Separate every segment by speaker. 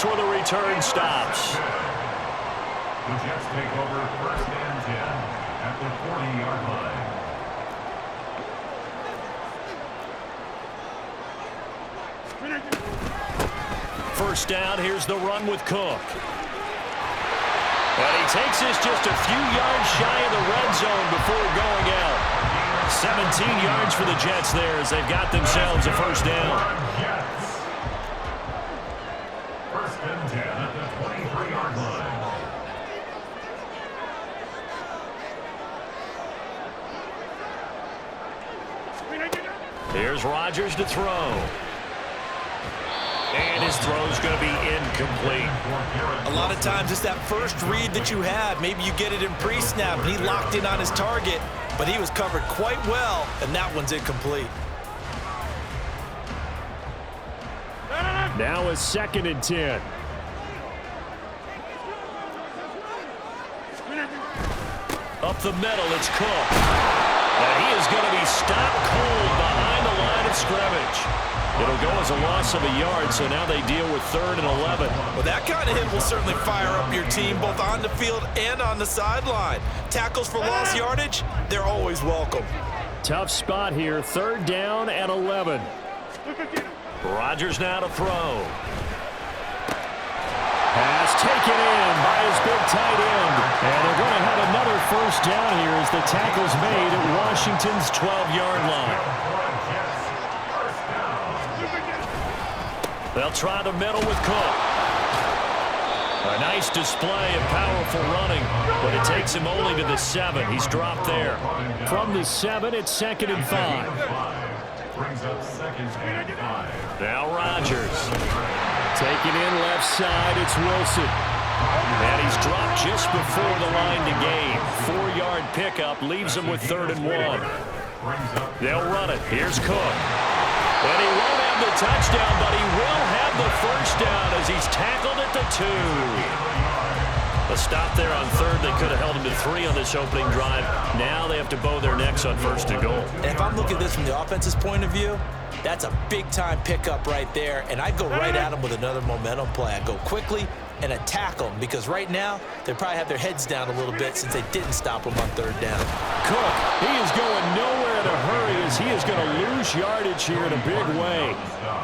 Speaker 1: that's where the return stops.
Speaker 2: The Jets take over 1st and 10 at the 40-yard line.
Speaker 1: First down, here's the run with Cook. But he takes this just a few yards shy of the red zone before going out. 17 yards for the Jets there as they've got themselves a first down.
Speaker 2: First and 10 at the 23-yard line.
Speaker 1: Here's Rodgers to throw. And his throw's going to be incomplete.
Speaker 3: A lot of times it's that first read that you have. Maybe you get it in pre-snap, and he locked in on his target, but he was covered quite well, and that one's incomplete.
Speaker 1: Now a 2nd and 10. Up the middle, it's Cook. And he is going to be stopped cold behind the line of scrimmage. It'll go as a loss of a yard, so now they deal with 3rd and 11.
Speaker 3: Well, that kind of hit will certainly fire up your team both on the field and on the sideline. Tackles for lost yardage, they're always welcome.
Speaker 1: Tough spot here, 3rd down and 11. Rodgers now to throw. Pass taken in by his big tight end. And they're going to have another first down here as the tackle's made at Washington's 12-yard line. They'll try the middle with Cook. A nice display of powerful running, but it takes him only to the 7. He's dropped there. From the 7, it's 2nd and 5.
Speaker 2: Brings up 2nd and 5.
Speaker 1: Now Rodgers. Taking in left side, it's Wilson. And he's dropped just before the line to gain. 4-yard pickup leaves him with 3rd and 1. They'll run it. Here's Cook. And he won't have the touchdown, but he will have the first down as he's tackled at the 2. A stop there on 3rd. They could have held him to 3 on this opening drive. Now they have to bow their necks on 1st and goal.
Speaker 3: And if I'm looking at this from the offense's point of view, that's a big-time pickup right there, and I'd go right at him with another momentum play. I'd go quickly and attack them because right now they probably have their heads down a little bit since they didn't stop him on 3rd down.
Speaker 1: Cook, he is going nowhere in a hurry as he is going to lose yardage here in a big way.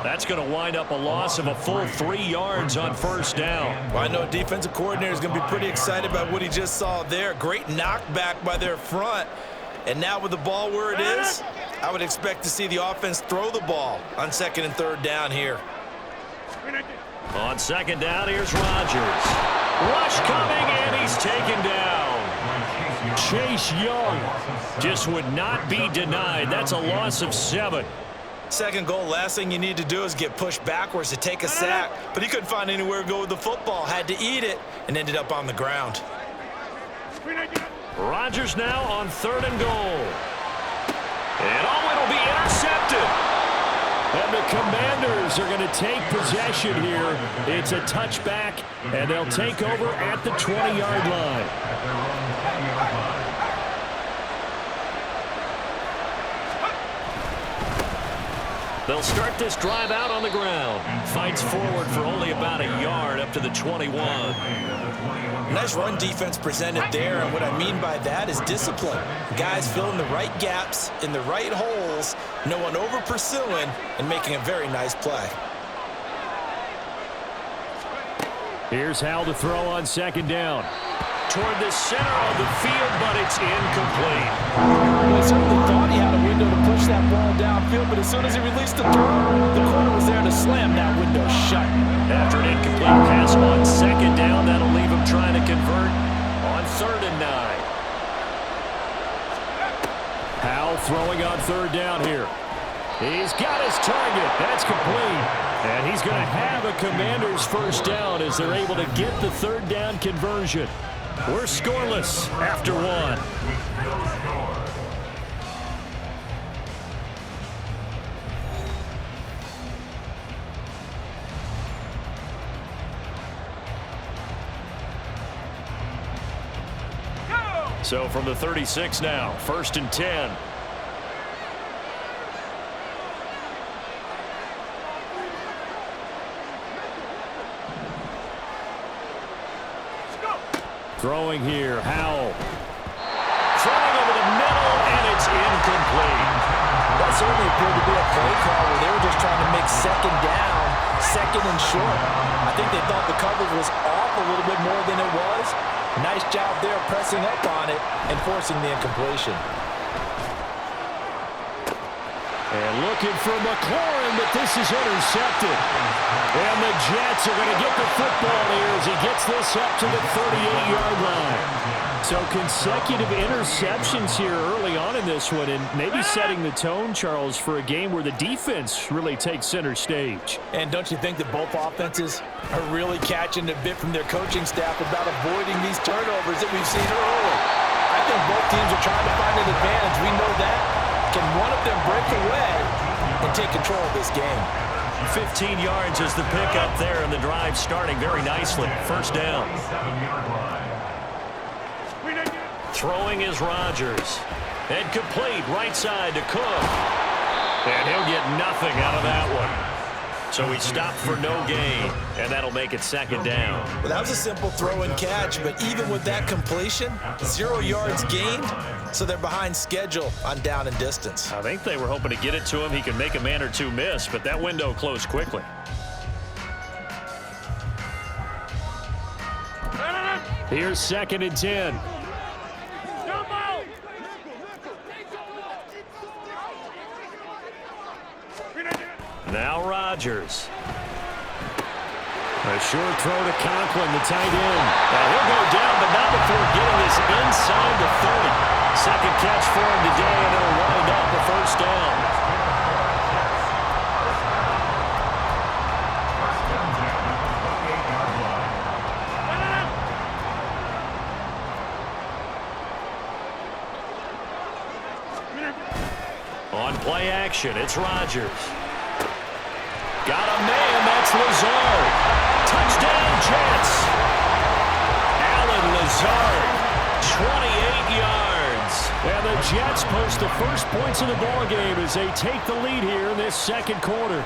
Speaker 1: That's going to wind up a loss of a full 3 yards on 1st down.
Speaker 3: Well, I know a defensive coordinator is going to be pretty excited about what he just saw there. Great knockback by their front. And now with the ball where it is, I would expect to see the offense throw the ball on 2nd and 3rd down here.
Speaker 1: On 2nd down, here's Rodgers. Rush coming, and he's taken down. Chase Young just would not be denied. That's a loss of 7.
Speaker 3: 2nd goal, last thing you need to do is get pushed backwards to take a sack. But he couldn't find anywhere to go with the football. Had to eat it and ended up on the ground.
Speaker 1: Rodgers now on 3rd and goal. And it'll be intercepted. And the Commanders are going to take possession here. It's a touchback, and they'll take over at the 20-yard line. They'll start this drive out on the ground. Fights forward for only about a yard up to the 21.
Speaker 3: Nice run defense presented there, and what I mean by that is discipline. Guys filling the right gaps in the right holes, no one over pursuing, and making a very nice play.
Speaker 1: Here's Hal to throw on 2nd down. Toward the center of the field, but it's incomplete.
Speaker 3: Well, he certainly thought he had a window to push that ball downfield, but as soon as he released the throw, the corner was there to slam that window shut.
Speaker 1: After an incomplete pass on 2nd down, that'll leave him trying to convert on 3rd and 9. Hal throwing on 3rd down here. He's got his target. That's complete. And he's going to have a Commanders first down as they're able to get the 3rd down conversion. We're scoreless after 1. So from the 36 now, 1st and 10. Throwing here, Howell. Throwing over the middle, and it's incomplete.
Speaker 3: That certainly appeared to be a play call where they were just trying to make second down, second and short. I think they thought the coverage was off a little bit more than it was. Nice job there pressing up on it and forcing the incompletion.
Speaker 1: And looking for McLaurin, but this is intercepted. And the Jets are going to get the football here as he gets this up to the 38-yard line. So consecutive interceptions here early on in this one, and maybe setting the tone, Charles, for a game where the defense really takes center stage.
Speaker 3: And don't you think that both offenses are really catching a bit from their coaching staff about avoiding these turnovers that we've seen early? I think both teams are trying to find an advantage. We know that. Can one of them break away and take control of this game?
Speaker 1: 15 yards is the pickup there, and the drive starting very nicely. First down. Throwing is Rodgers. And complete right side to Cook. And he'll get nothing out of that one. So he stopped for no gain, and that'll make it second down.
Speaker 3: Well, that was a simple throw and catch, but even with that completion, 0 yards gained, so they're behind schedule on down and distance.
Speaker 1: I think they were hoping to get it to him. He could make a man or two miss, but that window closed quickly. Here's 2nd and 10. Now Rodgers. A short throw to Conklin, the tight end. Now he'll go down, but not before getting this inside the 30. Second catch for him today, and it'll wind up the first down. On play action, it's Rodgers. Got a man, that's Lazard. Touchdown, Jets. Allen Lazard, 28 yards. And the Jets post the first points of the ballgame as they take the lead here in this second quarter.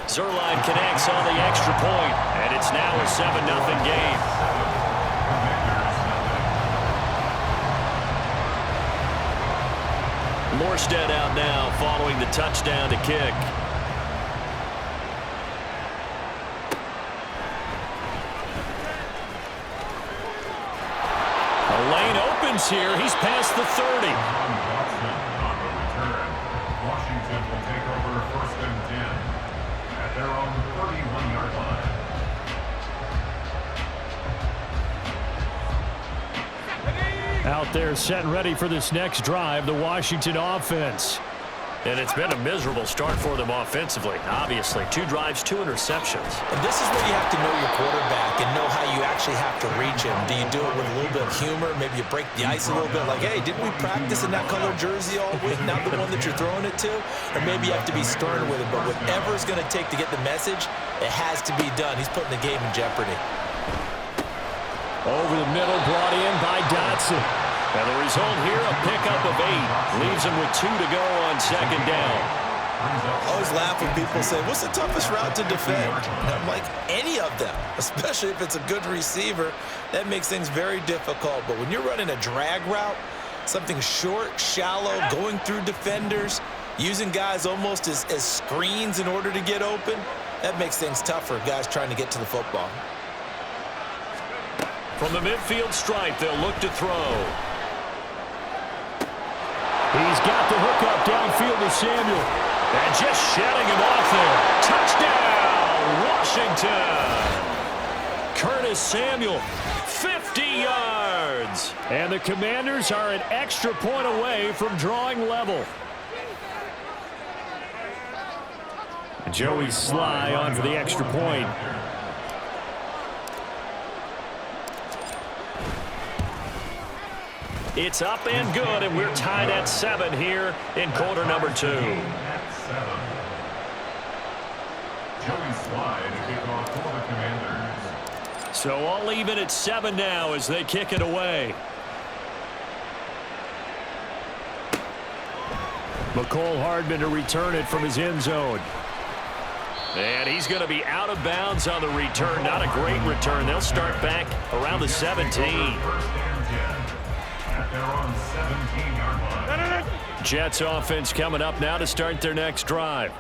Speaker 1: Zerline connects on the extra point, and it's now a 7-0 game. Morstead out now following the touchdown to kick. A lane opens here. He's past the 30.
Speaker 2: Washington will take over 1st and 10 at their own 31-yard line.
Speaker 1: Out there set and ready for this next drive, the Washington offense. And it's been a miserable start for them offensively. Obviously, 2 drives, 2 interceptions.
Speaker 3: And this is where you have to know your quarterback and know how you actually have to reach him. Do you do it with a little bit of humor? Maybe you break the ice a little bit like, hey, didn't we practice in that color jersey all week, not the one that you're throwing it to? Or maybe you have to be stern with it. But whatever it's going to take to get the message, it has to be done. He's putting the game in jeopardy.
Speaker 1: Over the middle, brought in by Dotson. And the result here, a pickup of 8. Leaves him with 2 to go on second down.
Speaker 3: I always laugh when people say, what's the toughest route to defend? And I'm like, any of them, especially if it's a good receiver. That makes things very difficult. But when you're running a drag route, something short, shallow, going through defenders, using guys almost as screens in order to get open, that makes things tougher, guys trying to get to the football.
Speaker 1: From the midfield stripe, they'll look to throw. He's got the hook up downfield to Samuel. And just shedding him off there. Touchdown, Washington. Curtis Samuel, 50 yards. And the Commanders are an extra point away from drawing level. Joey Sly on for the extra point. It's up and good, and we're tied at 7 here in quarter number 2.
Speaker 2: Joey Sly to kick off for the Commanders.
Speaker 1: So all even at 7 now as they kick it away. McCole Hardman to return it from his end zone. And he's going to be out of bounds on the return. Not a great return. They'll start back around the 17.
Speaker 2: First and 10 at their own 17-yard line.
Speaker 1: Jets offense coming up now to start their next drive.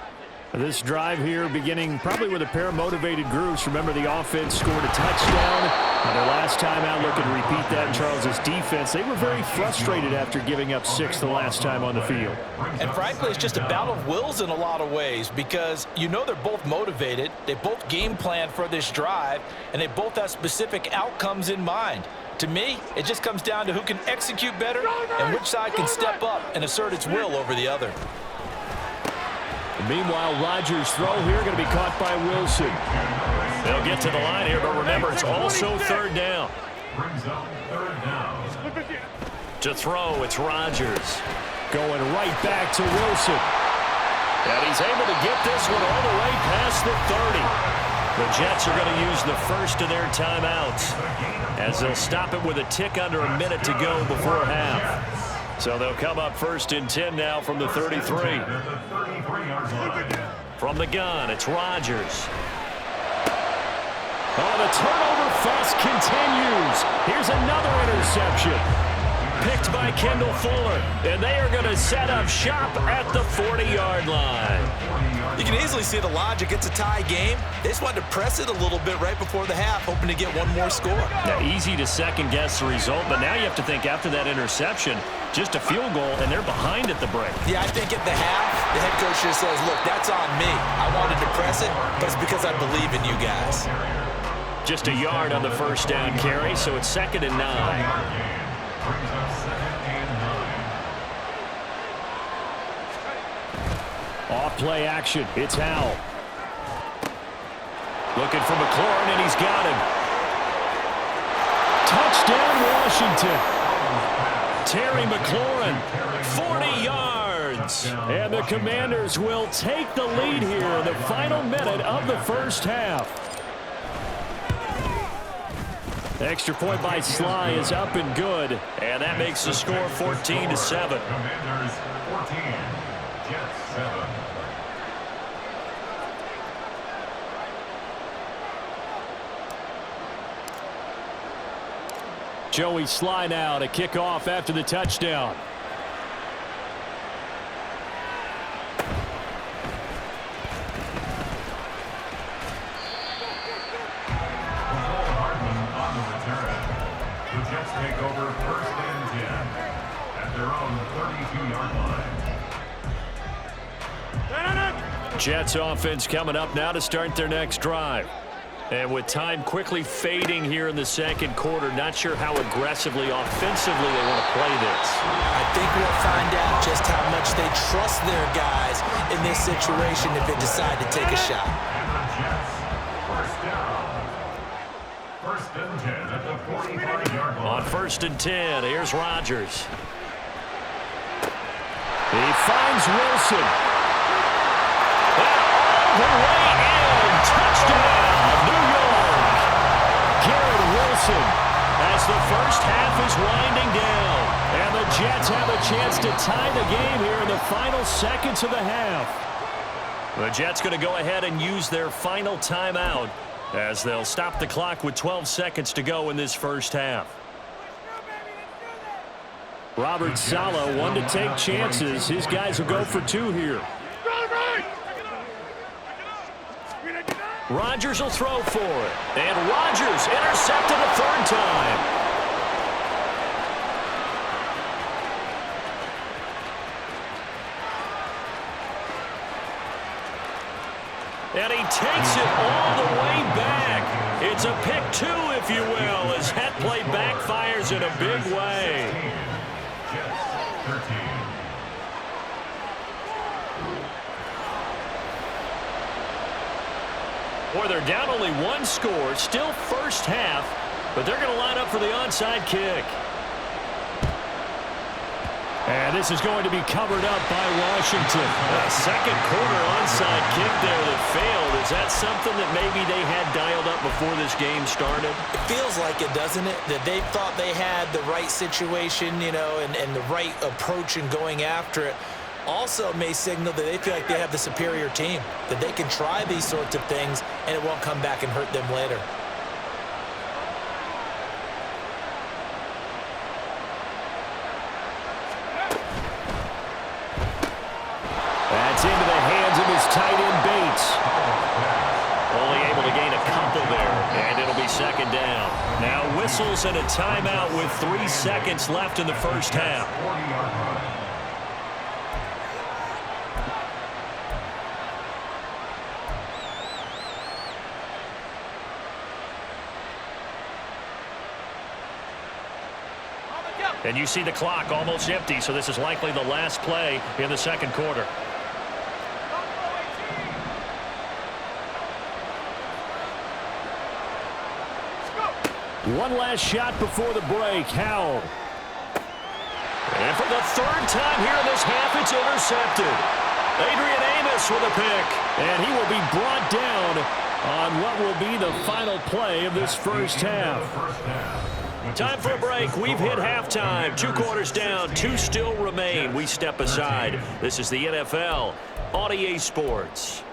Speaker 4: This drive here beginning probably with a pair of motivated groups. Remember, the offense scored a touchdown. Their last time out, looking to repeat that in Charles's defense. They were very frustrated after giving up 6 the last time on the field.
Speaker 3: And frankly, it's just a battle of wills in a lot of ways because you know they're both motivated. They both game plan for this drive, and they both have specific outcomes in mind. To me, it just comes down to who can execute better and which side can step up and assert its will over the other.
Speaker 1: Meanwhile, Rodgers' throw here going to be caught by Wilson. They'll get to the line here, but remember, it's also third down.
Speaker 2: Brings up third down.
Speaker 1: To throw, it's Rodgers. Going right back to Wilson. And he's able to get this one all the way past the 30. The Jets are going to use the first of their timeouts as they'll stop it with a tick under a minute to go before half. So they'll come up first and 10 now from the 33. From the gun, it's Rodgers. Oh, the turnover fest continues. Here's another interception. Picked by Kendall Fuller. And they are going to set up shop at the 40-yard line.
Speaker 3: You can easily see the logic. It's a tie game. They just wanted to press it a little bit right before the half, hoping to get one more score.
Speaker 1: Now, easy to second-guess the result, but now you have to think after that interception, just a field goal, and they're behind at the break.
Speaker 3: Yeah, I think at the half, the head coach just says, look, that's on me. I wanted to press it, but it's because I believe in you guys.
Speaker 1: Just a yard on the first down carry, so it's 2nd and 9. Off play action. It's Howell. Looking for McLaurin, and he's got him. Touchdown, Washington. Terry McLaurin, 40 yards. And the Commanders will take the lead here in the final minute of the first half. Extra point by Sly is up and good. And that makes the score 14-7.
Speaker 2: Commanders 14, Jets 7.
Speaker 1: Joey Sly now to kick off after the touchdown.
Speaker 2: The Jets take over first and 10 at their own 32-yard line.
Speaker 1: Jets offense coming up now to start their next drive. And with time quickly fading here in the second quarter, not sure how aggressively, offensively they want to play this.
Speaker 3: I think we'll find out just how much they trust their guys in this situation if they decide to take a shot.
Speaker 2: And the Jets, first down. First and 10 at the 45-yard line.
Speaker 1: On 1st and 10, here's Rodgers. He finds Wilson. And all the way in. Touchdown, New York. Garrett Wilson as the first half is winding down. And the Jets have a chance to tie the game here in the final seconds of the half. The Jets going to go ahead and use their final timeout as they'll stop the clock with 12 seconds to go in this first half. Robert Saleh, one to take chances. His guys will go for 2 here. Rodgers will throw for it. And Rodgers intercepted a 3rd time. And he takes it all the way back. It's a pick 2, if you will, as that play backfires in a big way.
Speaker 2: Jets 13.
Speaker 1: Boy, they're down only 1 score, still first half, but they're going to line up for the onside kick. And this is going to be covered up by Washington. A second quarter onside kick there that failed. Is that something that maybe they had dialed up before this game started?
Speaker 3: It feels like it, doesn't it? That they thought they had the right situation, you know, and the right approach in going after it. also may signal that they feel like they have the superior team, that they can try these sorts of things and it won't come back and hurt them later.
Speaker 4: That's into the hands of his tight end, Bates.
Speaker 1: Only able to gain a couple there, and it'll be second down. Now whistles and a timeout with 3 seconds left in the first half.
Speaker 2: 40-yard line.
Speaker 1: And you see the clock almost empty, so this is likely the last play in the second quarter.
Speaker 4: One last shot before the break. Howell.
Speaker 1: And for the third time here in this half, it's intercepted. Adrian Amos with a pick.
Speaker 4: And he will be brought down on what will be the final play of this first half.
Speaker 1: Time for a break. We've hit halftime. 2 quarters down, 2 still remain. We step aside. This is the NFL on EA Sports.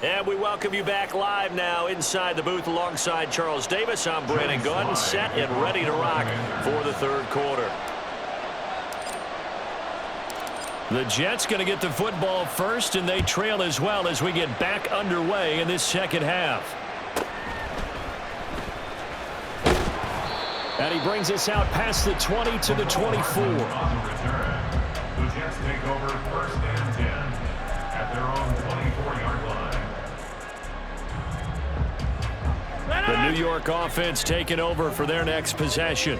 Speaker 1: And we welcome you back live now inside the booth alongside Charles Davis. I'm Brandon Gunn, set and ready to rock for the third quarter.
Speaker 4: The Jets going to get the football first, and they trail as well as we get back underway in this second half. And he brings us out past the 20 to the 24.
Speaker 2: On the return, the Jets take over first and 10 at their own 24-yard line.
Speaker 4: The New York offense taking over for their next possession.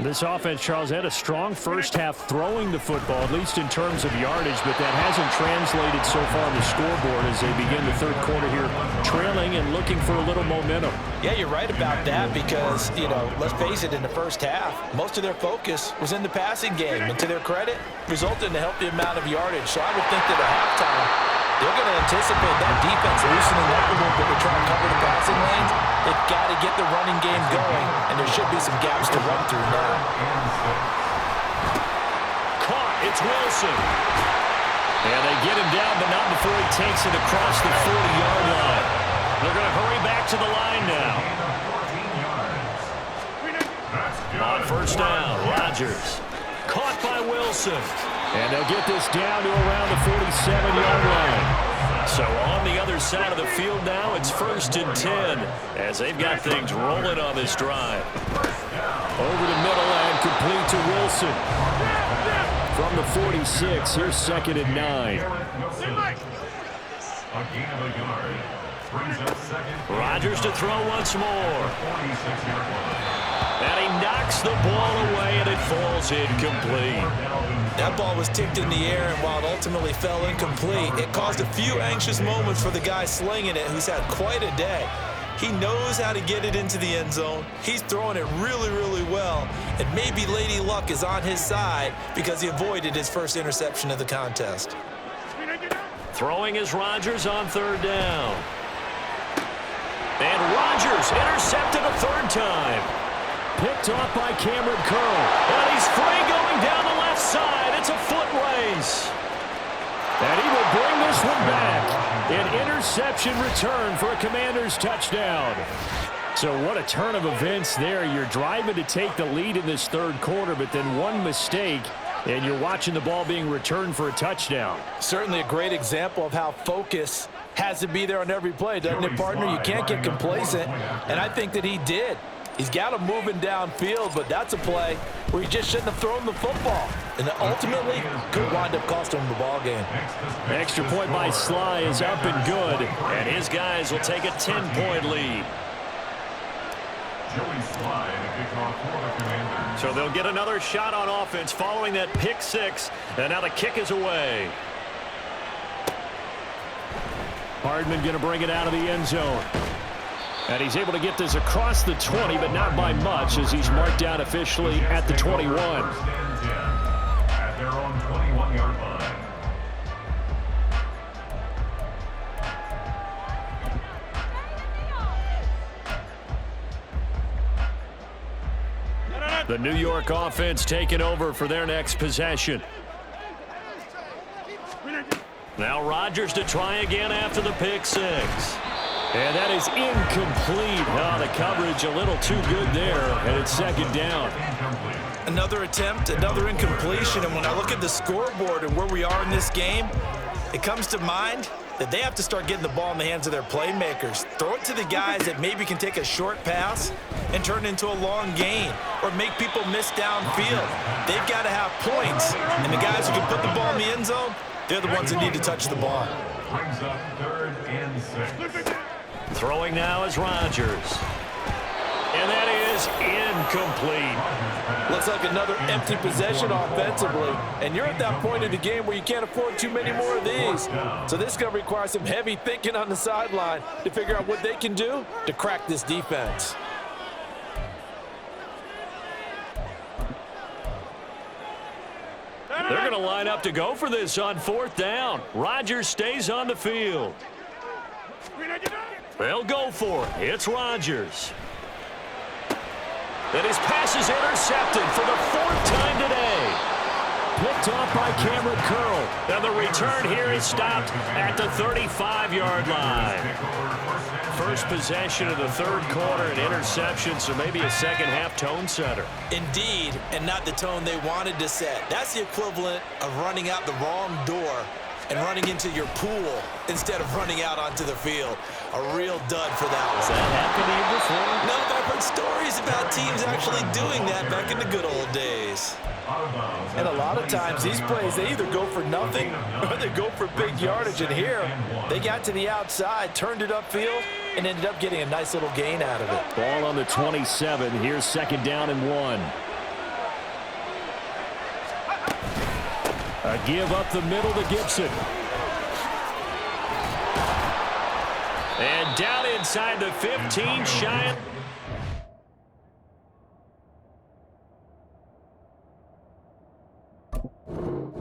Speaker 4: This offense, Charles, had a strong first half throwing the football, at least in terms of yardage, but that hasn't translated so far on the scoreboard as they begin the third quarter here, trailing and looking for a little momentum.
Speaker 3: Yeah, you're right about that because, let's face it, in the first half, most of their focus was in the passing game. And to their credit, resulted in a healthy amount of yardage. So I would think that at halftime, they're going to anticipate that defense loosening up a little bit to try and cover the passing lanes. They've got to get the running game going, and there should be some gaps to run through now.
Speaker 1: Caught. It's Wilson.
Speaker 4: And they get him down, but not before he takes it across the 40-yard line.
Speaker 1: They're going to hurry back to the line now. On first down, Rodgers. Caught by Wilson.
Speaker 4: And they'll get this down to around the 47-yard line.
Speaker 1: So on the other side of the field now, it's first and 10 as they've got things rolling on this drive.
Speaker 4: Over the middle and complete to Wilson. From the 46, here's second and 9.
Speaker 1: Rodgers to throw once more. And he knocks the ball away, and it falls incomplete.
Speaker 3: That ball was tipped in the air, and while it ultimately fell incomplete, it caused a few anxious moments for the guy slinging it, who's had quite a day. He knows how to get it into the end zone. He's throwing it really, really well, and maybe Lady Luck is on his side because he avoided his first interception of the contest.
Speaker 1: Throwing is Rodgers on third down. And Rodgers intercepted a third time.
Speaker 4: Picked off by Cameron Curl.
Speaker 1: And he's free going down the left side. It's a foot race.
Speaker 4: And he will bring this one back. An interception return for a Commanders touchdown. So what a turn of events there. You're driving to take the lead in this third quarter, but then one mistake, and you're watching the ball being returned for a touchdown.
Speaker 3: Certainly a great example of how focus has to be there on every play, doesn't it, partner? You can't get complacent, and I think that he did. He's got him moving downfield, but that's a play where he just shouldn't have thrown the football. And ultimately, could wind up costing him the ball game.
Speaker 4: Extra point by Sly is up and good.
Speaker 1: And his guys will take a 10-point lead. So they'll get another shot on offense following that pick six. And now the kick is away.
Speaker 4: Hardman going to bring it out of the end zone. And he's able to get this across the 20, but not by much, as he's marked down officially at the 21.
Speaker 2: At their own 21-yard line.
Speaker 1: The New York offense taking over for their next possession. Now Rodgers to try again after the pick six. And that is incomplete. Oh, the coverage a little too good there, and it's second down.
Speaker 3: Another attempt, another incompletion, and when I look at the scoreboard and where we are in this game, it comes to mind that they have to start getting the ball in the hands of their playmakers. Throw it to the guys that maybe can take a short pass and turn it into a long gain or make people miss downfield. They've got to have points, and the guys who can put the ball in the end zone, they're the ones that need to touch the ball.
Speaker 2: Brings up 3rd and 6.
Speaker 1: Throwing now is Rodgers. And that is incomplete.
Speaker 3: Looks like another empty possession offensively. And you're at that point in the game where you can't afford too many more of these. So this is going to require some heavy thinking on the sideline to figure out what they can do to crack this defense.
Speaker 1: They're going to line up to go for this on 4th down. Rodgers stays on the field. They'll go for it. It's Rodgers. And his pass is intercepted for the 4th time today. Picked off by Cameron Curl. And the return here is stopped at the 35-yard line. First possession of the 3rd quarter, an interception, so maybe a second-half tone setter.
Speaker 3: Indeed, and not the tone they wanted to set. That's the equivalent of running out the wrong door and running into your pool instead of running out onto the field. A real dud for that one.
Speaker 1: Has that happened to you before?
Speaker 3: No, but I've heard stories about teams actually doing that back in the good old days. And a lot of times these plays, they either go for nothing or they go for big yardage. And here, they got to the outside, turned it upfield, and ended up getting a nice little gain out of it.
Speaker 4: Ball on the 27. Here's 2nd down and 1. A give up the middle to Gibson.
Speaker 1: And down inside the 15, shy.